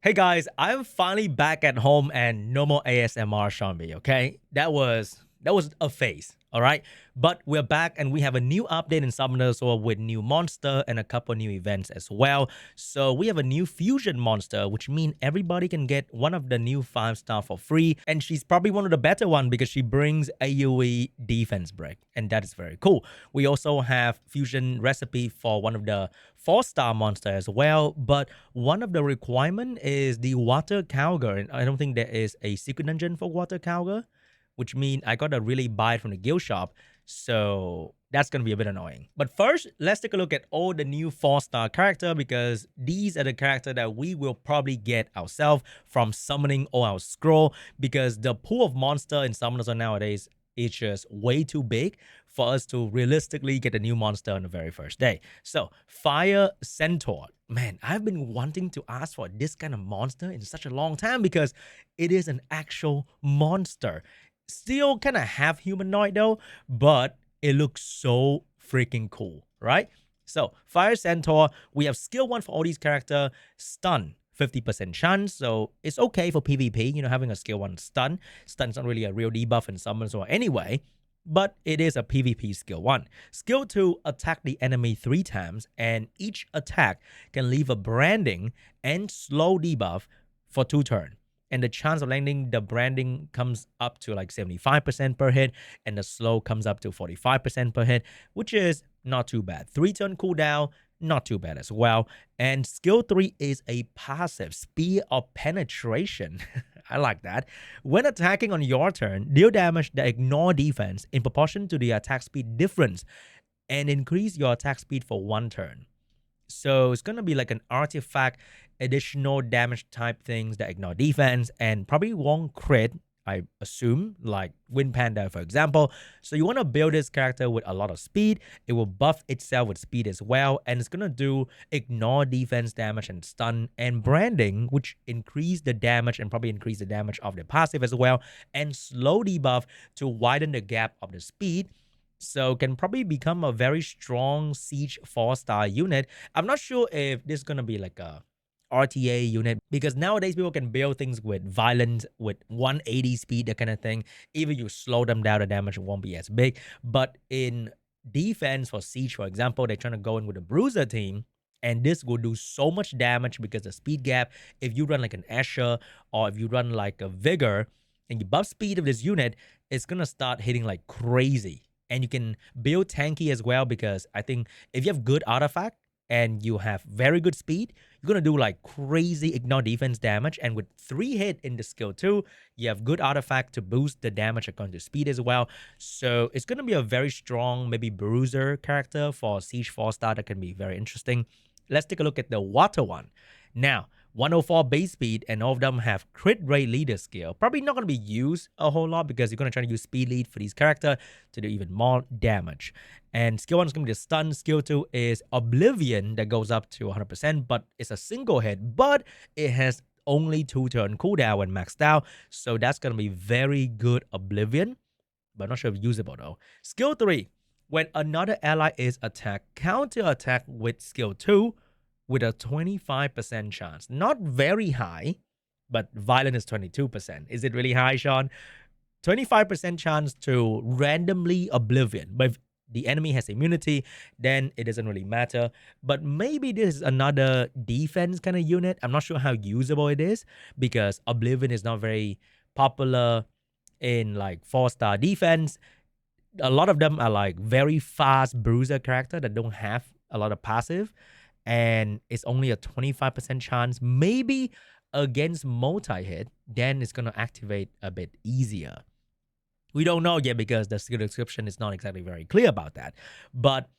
Hey guys, I'm finally back at home and no more ASMR SeanB, okay? That was a phase, all right? But we're back and we have a new update in Summoner Sword with new monster and a couple new events as well. So we have a new fusion monster, which means everybody can get one of the new 5-star for free. And she's probably one of the better one because she brings AoE defense break. And that is very cool. We also have fusion recipe for one of the 4-star monster as well. But one of the requirement is the water cowgirl, and I don't think there is a secret dungeon for water cowgirl, which means I gotta really buy it from the guild shop. So that's gonna be a bit annoying. But first, let's take a look at all the new 4-star character because these are the character that we will probably get ourselves from summoning or our scroll because the pool of monster in summoners nowadays is just way too big for us to realistically get a new monster on the very first day. So, Fire Centaur. Man, I've been wanting to ask for this kind of monster in such a long time because it is an actual monster. Still kind of half humanoid though, but it looks so freaking cool, right? So, Fire Centaur, we have skill 1 for all these character, stun. 50% chance, so it's okay for PvP, having a skill 1 stun. Stun's not really a real debuff in summons or anyway, but it is a PvP skill 1. Skill 2, attack the enemy 3 times, and each attack can leave a branding and slow debuff for 2 turns. And the chance of landing the branding comes up to like 75% per hit, and the slow comes up to 45% per hit, which is not too bad. 3-turn cooldown, not too bad as well. And skill 3 is a passive speed of penetration. I like that. When attacking on your turn, deal damage that ignore defense in proportion to the attack speed difference and increase your attack speed for 1 turn. So it's going to be like an artifact, additional damage type things that ignore defense and probably won't crit, I assume, like Wind Panda, for example. So you want to build this character with a lot of speed. It will buff itself with speed as well. And it's going to do ignore defense damage and stun and branding, which increase the damage and probably increase the damage of the passive as well. And slow debuff to widen the gap of the speed. So can probably become a very strong siege 4-star unit. I'm not sure if this is going to be like a RTA unit because nowadays people can build things with violence with 180 speed, that kind of thing. Even you slow them down, the damage won't be as big. But in defense for siege, for example, they're trying to go in with a bruiser team. And this will do so much damage because the speed gap, if you run like an Asher or if you run like a Vigor and you buff speed of this unit, it's going to start hitting like crazy. And you can build tanky as well because I think if you have good artifact and you have very good speed, you're going to do like crazy ignore defense damage. And with 3 hit in the skill 2, you have good artifact to boost the damage according to speed as well. So it's going to be a very strong, maybe bruiser character for Siege 4-star that can be very interesting. Let's take a look at the water one. Now, 104 base speed, and all of them have crit rate leader skill. Probably not going to be used a whole lot because you're going to try to use speed lead for these characters to do even more damage. And skill 1 is going to be the stun. Skill 2 is Oblivion that goes up to 100%, but it's a single hit, but it has only 2-turn cooldown when maxed out. So that's going to be very good Oblivion, but I'm not sure if usable though. Skill 3, when another ally is attacked, counter attack with skill 2 with a 25% chance. Not very high, but violent is 22%. Is it really high, Sean? 25% chance to randomly Oblivion. But if the enemy has immunity, then it doesn't really matter. But maybe this is another defense kind of unit. I'm not sure how usable it is because Oblivion is not very popular in like 4-star defense. A lot of them are like very fast bruiser character that don't have a lot of passive, and it's only a 25% chance. Maybe against multi-hit, then it's going to activate a bit easier. We don't know yet because the skill description is not exactly very clear about that. But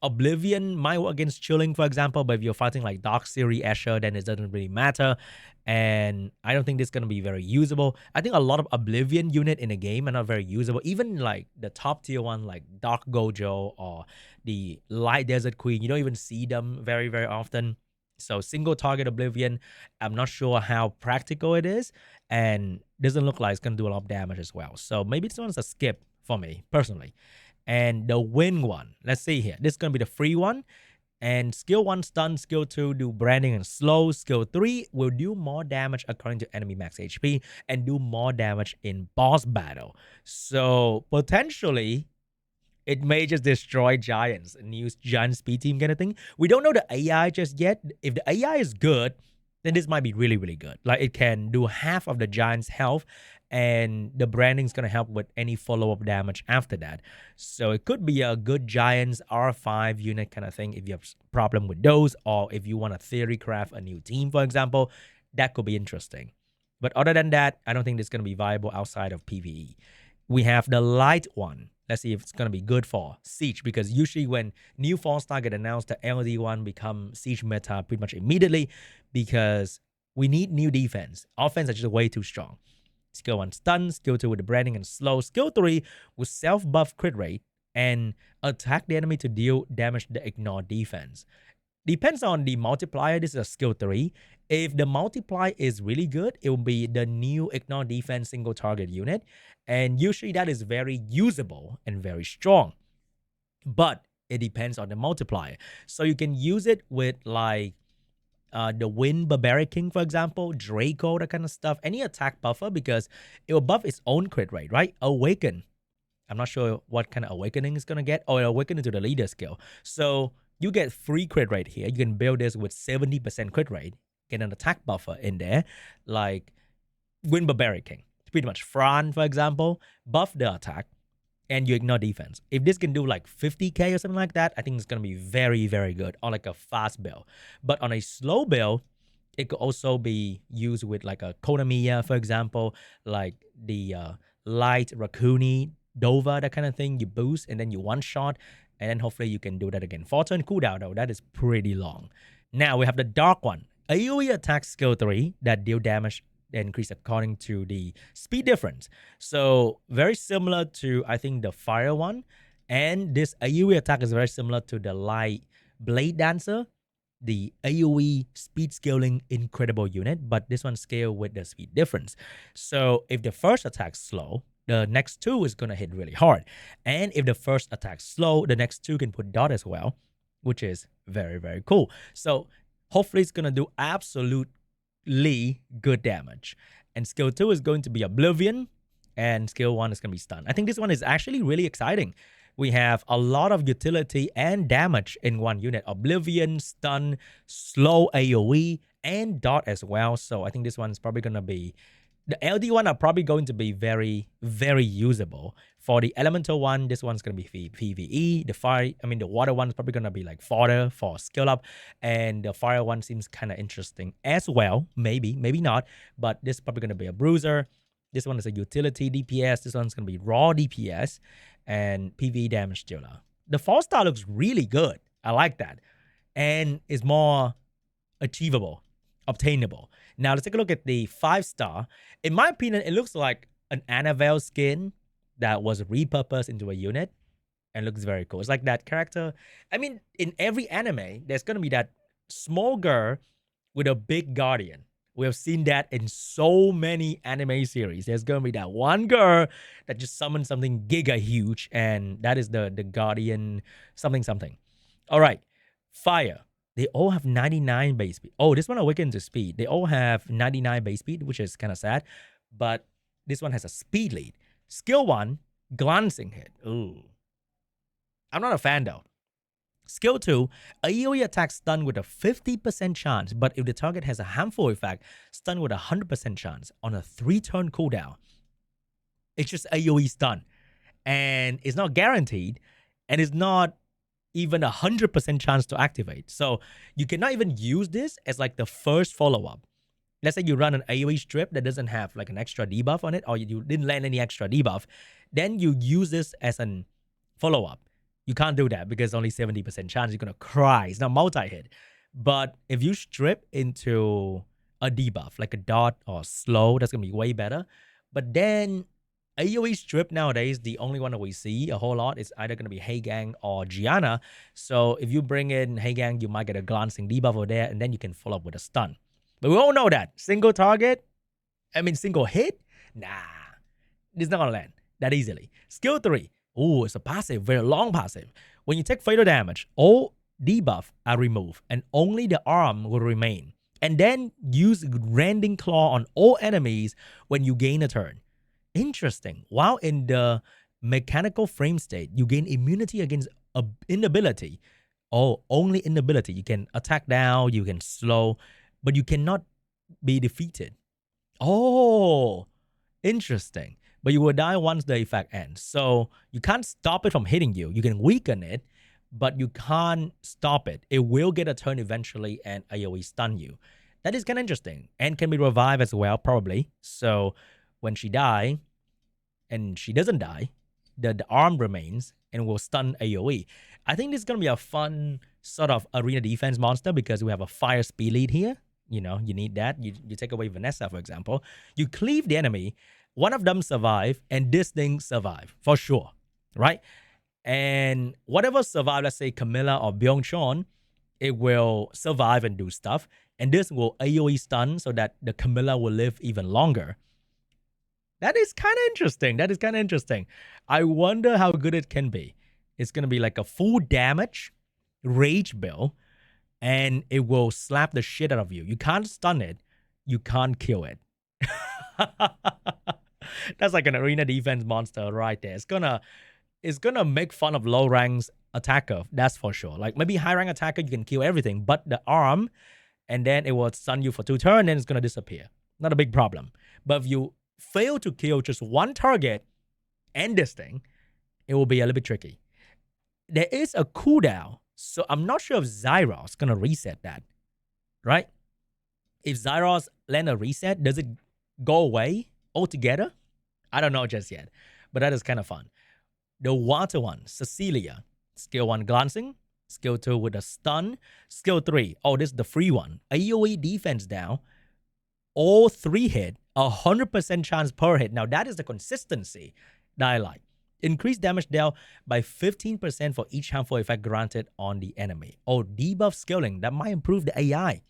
Oblivion might work against Chilling, for example, but if you're fighting like Dark Series Asher, then it doesn't really matter. And I don't think this is going to be very usable. I think a lot of Oblivion unit in the game are not very usable. Even like the top tier one, like Dark Gojo or the Light Desert Queen, you don't even see them very, very often. So single target Oblivion, I'm not sure how practical it is. And doesn't look like it's going to do a lot of damage as well. So maybe this one's a skip for me, personally. And the win one, let's see here. This is going to be the free one. And skill 1 stun, skill 2 do branding and slow, skill 3 will do more damage according to enemy max HP and do more damage in boss battle. So potentially it may just destroy giants and use giant speed team kind of thing. We don't know the AI just yet. If the AI is good, then this might be really, really good. Like it can do half of the giant's health, and the branding is going to help with any follow-up damage after that. So it could be a good giants R5 unit kind of thing if you have problem with those, or if you want to theory craft a new team, for example, that could be interesting. But other than that, I don't think this is going to be viable outside of PvE. We have the light one. Let's see if it's going to be good for Siege, because usually when new 4-star get announced, the LD1 become Siege meta pretty much immediately, because we need new defense. Offense is just way too strong. Skill 1 stun, skill 2 with the branding and slow, skill 3 with self-buff crit rate and attack the enemy to deal damage to the ignore defense. Depends on the multiplier. This is a skill 3. If the multiplier is really good, it will be the new ignore defense single target unit. And usually that is very usable and very strong. But it depends on the multiplier. So you can use it with like the Wind Barbaric King, for example, Draco, that kind of stuff. Any attack buffer, because it will buff its own crit rate, right? Awaken. I'm not sure what kind of awakening it's going to get. Or awaken into the leader skill. So you get free crit rate here. You can build this with 70% crit rate. Get an attack buffer in there, like Wind Barbaric King. Pretty much Fran, for example, buff the attack and you ignore defense. If this can do like 50k or something like that, I think it's going to be very, very good on like a fast build. But on a slow build, it could also be used with like a Konamiya, for example, like the light Raccoony, Dova, that kind of thing. You boost and then you one shot, and then hopefully you can do that again. 4-turn cooldown though, that is pretty long. Now we have the dark one. AoE attack skill 3 that deal damage increase according to the speed difference. So very similar to, I think, the fire one. And this AoE attack is very similar to the light blade dancer, the AoE speed scaling incredible unit, but this one scale with the speed difference. So if the first attack's slow, the next 2 is going to hit really hard. And if the first attack's slow, the next 2 can put dot as well, which is very, very cool. So hopefully it's going to do absolutely good damage. And skill 2 is going to be Oblivion, and skill 1 is going to be stun. I think this one is actually really exciting. We have a lot of utility and damage in one unit. Oblivion, stun, slow AoE, and dot as well. So I think this one's probably going to be... The LD one are probably going to be very, very usable. For the elemental one, this one's going to be PvE. The water one's probably going to be like fodder for skill up. And the fire one seems kind of interesting as well. Maybe, maybe not. But this is probably going to be a bruiser. This one is a utility DPS. This one's going to be raw DPS and PvE damage dealer. The 4-star looks really good. I like that. And it's more achievable, obtainable. Now, let's take a look at the 5-star. In my opinion, it looks like an Annabelle skin that was repurposed into a unit and looks very cool. It's like that character. I mean, in every anime, there's going to be that small girl with a big guardian. We have seen that in so many anime series. There's going to be that one girl that just summons something giga huge, and that is the guardian something something. All right, fire. They all have 99 base speed. Oh, this one awakens to speed. They all have 99 base speed, which is kind of sad. But this one has a speed lead. Skill 1, glancing hit. Ooh. I'm not a fan though. Skill 2, AoE attack stun with a 50% chance. But if the target has a harmful effect, stun with a 100% chance on a 3-turn cooldown. It's just AoE stun. And it's not guaranteed. And it's not even 100% chance to activate. So you cannot even use this as like the first follow-up. Let's say you run an AoE strip that doesn't have like an extra debuff on it, or you didn't land any extra debuff, then you use this as an follow-up. You can't do that because only 70% chance you're going to cry. It's not multi-hit. But if you strip into a debuff, like a dot or slow, that's going to be way better. But then AoE strip nowadays, the only one that we see a whole lot is either going to be Heigang or Gianna. So if you bring in Heigang, you might get a glancing debuff over there, and then you can follow up with a stun. But we all know that. Single target, single hit? Nah, it's not going to land that easily. Skill 3. Ooh, it's a passive, very long passive. When you take fatal damage, all debuff are removed and only the arm will remain. And then use Rending Claw on all enemies when you gain a turn. Interesting. While in the mechanical frame state, you gain immunity against inability. Oh, only inability. You can attack down, you can slow, but you cannot be defeated. Oh, interesting. But you will die once the effect ends. So you can't stop it from hitting you. You can weaken it, but you can't stop it. It will get a turn eventually and AoE stun you. That is kind of interesting and can be revived as well, probably. So when she die, and she doesn't die, the arm remains and will stun AoE. I think this is going to be a fun sort of arena defense monster because we have a fire speed lead here. You know, you need that. You take away Vanessa, for example. You cleave the enemy. One of them survive, and this thing survive for sure, right? And whatever survive, let's say Camilla or Byung-chun, it will survive and do stuff. And this will AoE stun so that the Camilla will live even longer. That is kind of interesting. That is kind of interesting. I wonder how good it can be. It's going to be like a full damage rage build, and it will slap the shit out of you. You can't stun it. You can't kill it. That's like an arena defense monster right there. It's gonna make fun of low ranks attacker. That's for sure. Like maybe high rank attacker, you can kill everything, but the arm, and then it will stun you for 2 turns, and it's gonna disappear. Not a big problem. But if you fail to kill just one target and this thing, it will be a little bit tricky. There is a cooldown, so I'm not sure if Zyros gonna reset that, right? If Zyros land a reset, does it go away altogether? I don't know just yet, but that is kind of fun. The water one, Cecilia, skill 1 glancing, skill 2 with a stun, skill 3, oh, this is the free one, AoE defense down, all 3 hit, 100% chance per hit. Now that is the consistency that I like. Increase damage dealt by 15% for each harmful effect granted on the enemy. Oh, debuff scaling, that might improve the AI.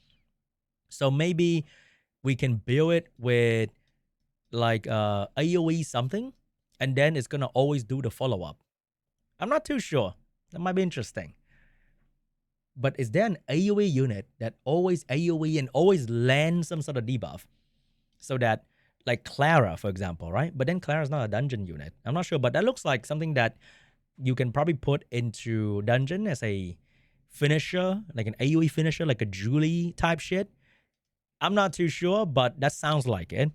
So maybe we can build it with like AoE something, and then it's gonna always do the follow-up. I'm not too sure. That might be interesting. But is there an AoE unit that always AoE and always lands some sort of debuff? So that, like Clara, for example, right? But then Clara's not a dungeon unit. I'm not sure, but that looks like something that you can probably put into dungeon as a finisher, like an AoE finisher, like a Julie type shit. I'm not too sure, but that sounds like it.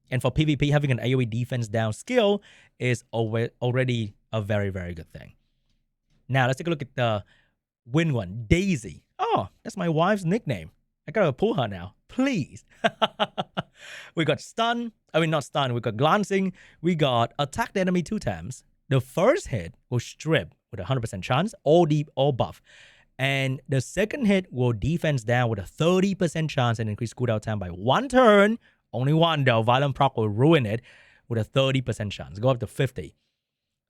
And for PvP, having an AoE defense down skill is already a very, very good thing. Now, let's take a look at the win one. Daisy. Oh, that's my wife's nickname. I gotta pull her now. Please. We got stun. I mean, not stun. We got glancing. We got attack the enemy 2 times. The first hit will strip with a 100% chance, all deep, all buff. And the second hit will defense down with a 30% chance and increase cooldown time by 1 turn. Only 1 though. Violent proc will ruin it with a 30% chance. Go up to 50.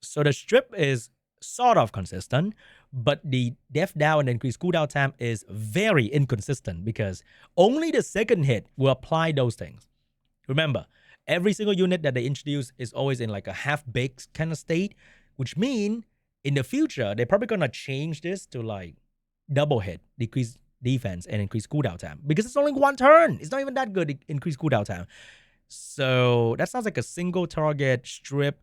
So the strip is sort of consistent, but the death down and increased cooldown time is very inconsistent because only the second hit will apply those things. Remember, every single unit that they introduce is always in like a half-baked kind of state, which means in the future, they're probably going to change this to like double hit, decrease defense, and increase cooldown time because it's only 1 turn. It's not even that good, increase cooldown time. So that sounds like a single target strip.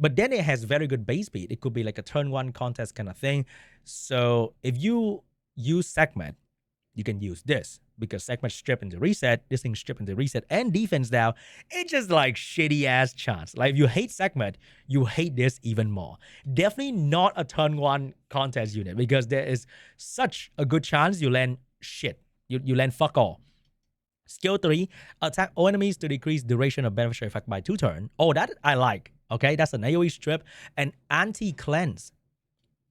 But then it has very good base speed. It could be like a turn 1 contest kind of thing. So if you use segment, you can use this because segment strip into reset, this thing strip into reset and defense down. It's just like shitty ass chance. Like if you hate segment, you hate this even more. Definitely not a turn 1 contest unit because there is such a good chance you land shit. You land fuck all. Skill 3, attack all enemies to decrease duration of beneficial effect by 2 turns. Oh, that I like. Okay, that's an AoE strip and anti-cleanse.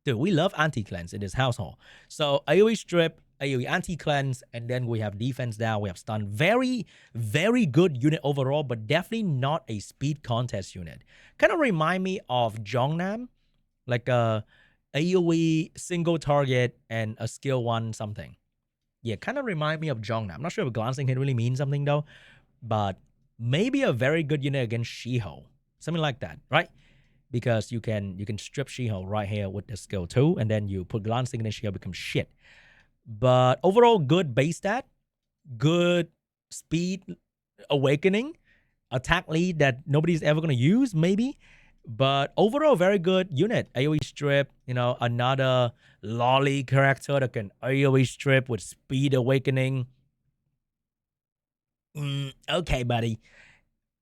Dude, we love anti-cleanse in this household. So AoE strip, AoE anti-cleanse, and then we have defense down, we have stun. Very, very good unit overall, but definitely not a speed contest unit. Kind of remind me of Jongnam, like a AoE single target and a skill 1 something. Yeah, kind of remind me of Jongnam. I'm not sure if glancing hit really means something though, but maybe a very good unit against Shiho. Something like that, right? because you can strip She-Hulk right here with the skill 2, and then you put glancing, and then She-Hulk becomes shit. But overall, good base stat, good speed awakening, attack lead that nobody's ever gonna use, maybe. But overall, very good unit. AoE strip, another lolly character that can AoE strip with speed awakening. Okay, buddy.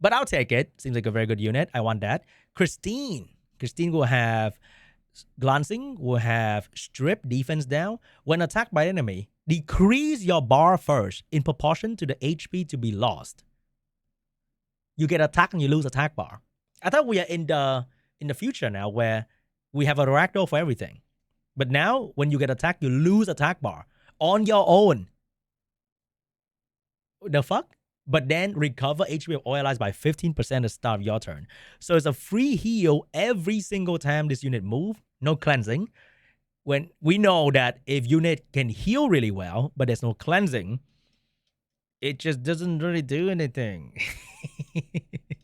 But I'll take it. Seems like a very good unit. I want that. Christine. Christine will have glancing, will have strip, defense down. When attacked by enemy, decrease your bar first in proportion to the HP to be lost. You get attacked and you lose attack bar. I thought we are in the future now where we have a ragdoll for everything. But now, when you get attacked, you lose attack bar on your own. The fuck? But then recover HP of all allies by 15% at the start of your turn. So it's a free heal every single time this unit move. No cleansing. When we know that if unit can heal really well, but there's no cleansing, it just doesn't really do anything.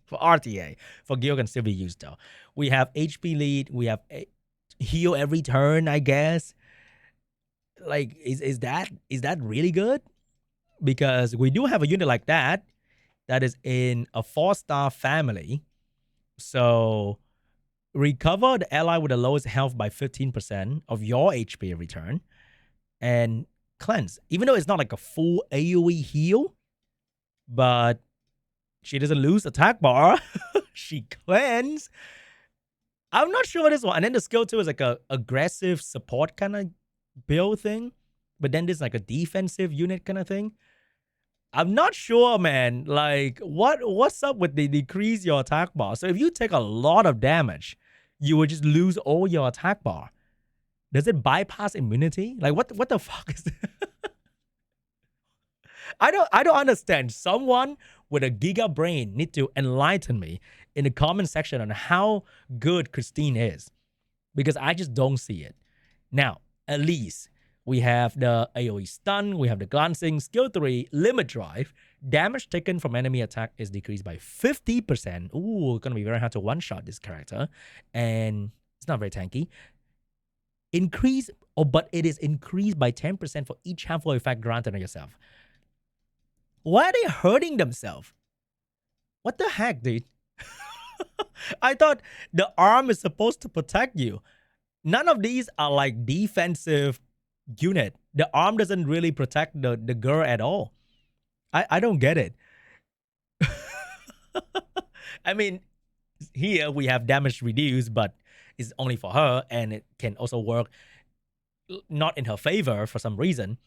For RTA. For Gil can still be used though. We have HP lead. We have heal every turn, I guess. Like, is that really good? Because we do have a unit like that is in a 4-star family. So recover the ally with the lowest health by 15% of your HP every turn. And cleanse. Even though it's not like a full AoE heal, but she doesn't lose attack bar. She cleanse. I'm not sure what this one. And then the skill 2 is like a aggressive support kind of build thing. But then there's like a defensive unit kind of thing. I'm not sure, man. Like, what's up with the decrease your attack bar? So if you take a lot of damage, you will just lose all your attack bar. Does it bypass immunity? Like, what the fuck is that? I don't understand. Someone with a giga brain need to enlighten me in the comment section on how good Christine is. Because I just don't see it. Now, at least we have the AoE stun, we have the glancing, skill 3, limit drive. Damage taken from enemy attack is decreased by 50%. Ooh, it's gonna be very hard to one-shot this character. And it's not very tanky. But it is increased by 10% for each harmful effect granted on yourself. Why are they hurting themselves? What the heck, dude? I thought the arm is supposed to protect you. None of these are like defensive unit. The arm doesn't really protect the girl at all. I don't get it. I mean, here we have damage reduced, but it's only for her, and it can also work not in her favor for some reason.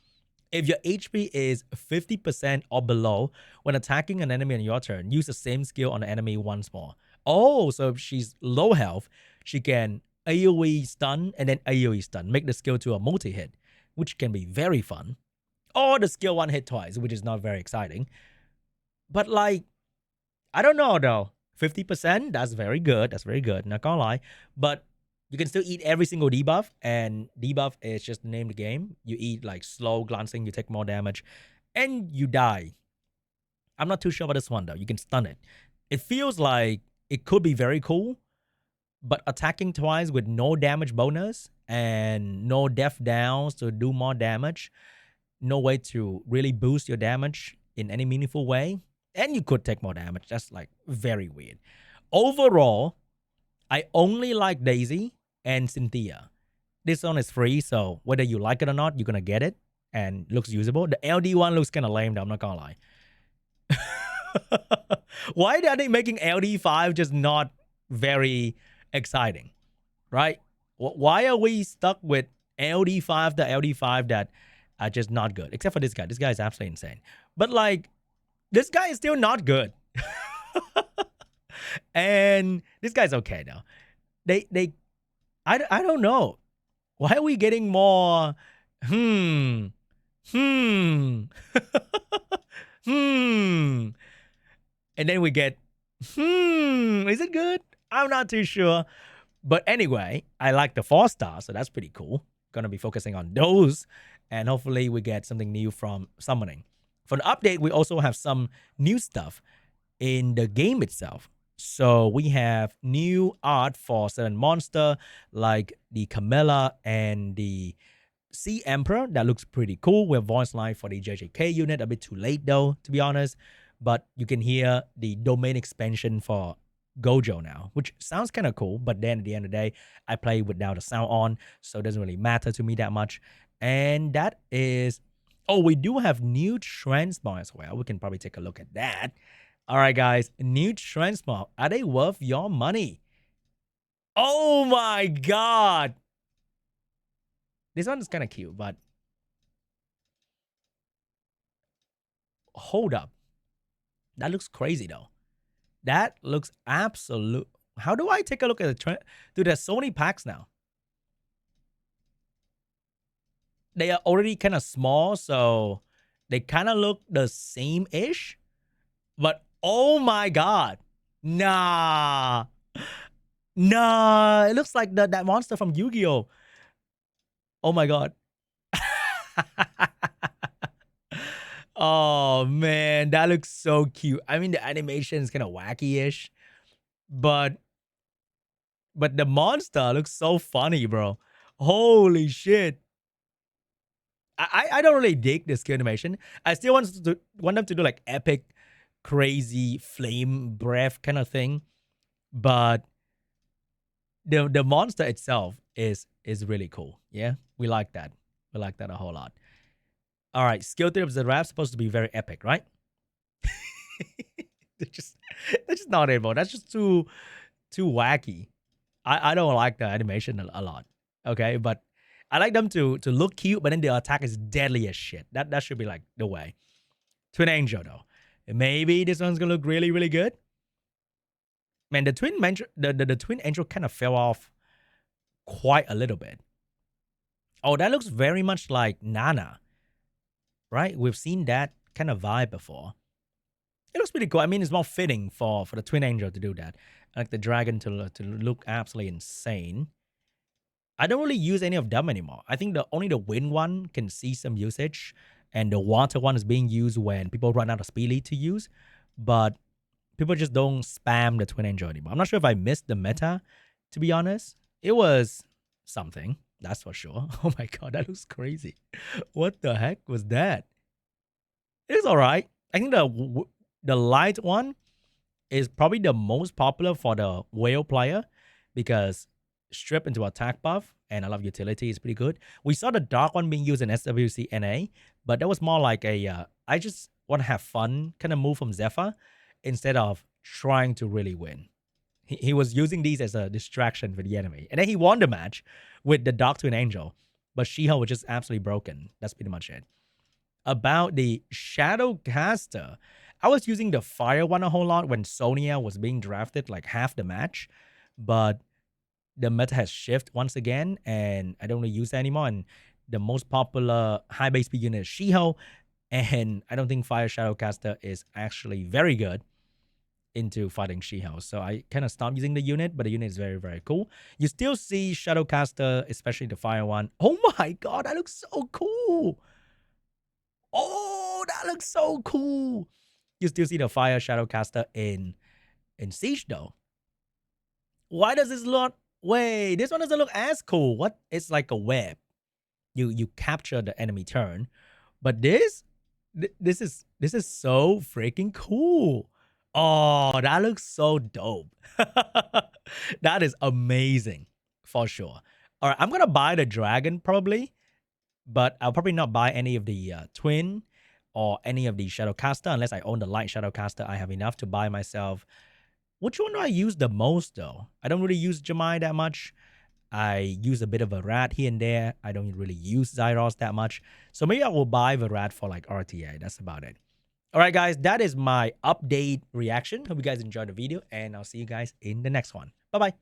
If your HP is 50% or below when attacking an enemy on your turn, use the same skill on the enemy once more. Oh, so if she's low health, she can AoE stun and then AoE stun. Make the skill 2 a multi-hit, which can be very fun. Or the skill 1 hit twice, which is not very exciting. But like, I don't know though. 50%, that's very good. That's very good, not gonna lie. But you can still eat every single debuff, and debuff is just the name of the game. You eat like slow glancing, you take more damage, and you die. I'm not too sure about this one though. You can stun it. It feels like it could be very cool, but attacking twice with no damage bonus and no death downs to do more damage, no way to really boost your damage in any meaningful way, and you could take more damage. That's like very weird. Overall, I only like Daisy and Cynthia. This one is free, so whether you like it or not, you're gonna get it and looks usable. The LD one looks kind of lame though, I'm not gonna lie. Why are they making LD5 just not very exciting, right? Why are we stuck with LD5 to LD5 that are just not good? Except for this guy. This guy is absolutely insane. But like, this guy is still not good. And this guy's okay though. I don't know. Why are we getting more hmm and then we get is it good? I'm not too sure. But anyway, I like the 4-star, so that's pretty cool. Gonna be focusing on those, and hopefully we get something new from summoning. For the update, we also have some new stuff in the game itself. So we have new art for certain monster like the Camilla and the Sea Emperor. That looks pretty cool. We have voice line for the JJK unit. A bit too late though, to be honest. But you can hear the domain expansion for Gojo now, which sounds kind of cool. But then at the end of the day, I play without the sound on, so it doesn't really matter to me that much. And that is, oh, we do have new transmog as well. We can probably take a look at that. All right, guys, new transmog. Are they worth your money? Oh my god. This one is kind of cute, but hold up. That looks crazy though. That looks absolute. How do I take a look at the trend? Dude, there's so many packs now. They are already kind of small, so they kind of look the same-ish. But oh my god. Nah. Nah. It looks like that monster from Yu-Gi-Oh! Oh my god. Oh man, that looks so cute. I mean, the animation is kind of wacky-ish, but the monster looks so funny, bro. Holy shit. I don't really dig this skill animation. I still want them to do like epic, crazy flame breath kind of thing, but the monster itself is really cool. Yeah, we like that. We like that a whole lot. All right, skill 3 of the rap supposed to be very epic, right? They're just not able. That's just too wacky. I don't like the animation a lot. Okay, but I like them to look cute, but then the attack is deadly as shit. That should be like the way. Twin Angel though, maybe this one's gonna look really really good. Man, the Twin Angel kind of fell off quite a little bit. Oh, that looks very much like Nana, right? We've seen that kind of vibe before. It looks pretty cool. I mean, it's more fitting for the Twin Angel to do that. I like the dragon to look absolutely insane. I don't really use any of them anymore. I think only the wind one can see some usage, and the water one is being used when people run out of speed lead to use. But people just don't spam the Twin Angel anymore. I'm not sure if I missed the meta, to be honest. It was something, that's for sure. Oh my god, that looks crazy. What the heck was that? It's all right. I think the light one is probably the most popular for the whale player because strip into attack buff and I love utility is pretty good. We saw the dark one being used in SWC NA, but that was more like a I just want to have fun kind of move from Zephyr instead of trying to really win. He was using these as a distraction for the enemy. And then he won the match with the Dark Twin Angel. But She-Hulk was just absolutely broken. That's pretty much it. About the Shadow Caster, I was using the Fire one a whole lot when Sonya was being drafted like half the match. But the meta has shifted once again, and I don't really use it anymore. And the most popular high base speed unit is She-Hulk. And I don't think Fire Shadow Caster is actually very good into fighting She-Hulk. So I kind of stopped using the unit, but the unit is very, very cool. You still see Shadowcaster, especially the fire one. Oh my god, that looks so cool. Oh, that looks so cool. You still see the fire Shadowcaster in Siege though. Why does this look, wait, this one doesn't look as cool. What? It's like a web. You capture the enemy turn. But this is so freaking cool. Oh, that looks so dope. That is amazing for sure. All right, I'm gonna buy the dragon probably, but I'll probably not buy any of the twin or any of the Shadowcaster unless I own the light Shadowcaster. I have enough to buy myself. Which one do I use the most though? I don't really use Jamai that much. I use a bit of a rat here and there. I don't really use Zyros that much. So maybe I will buy the rat for like RTA. That's about it. All right, guys, that is my update reaction. Hope you guys enjoyed the video, and I'll see you guys in the next one. Bye-bye.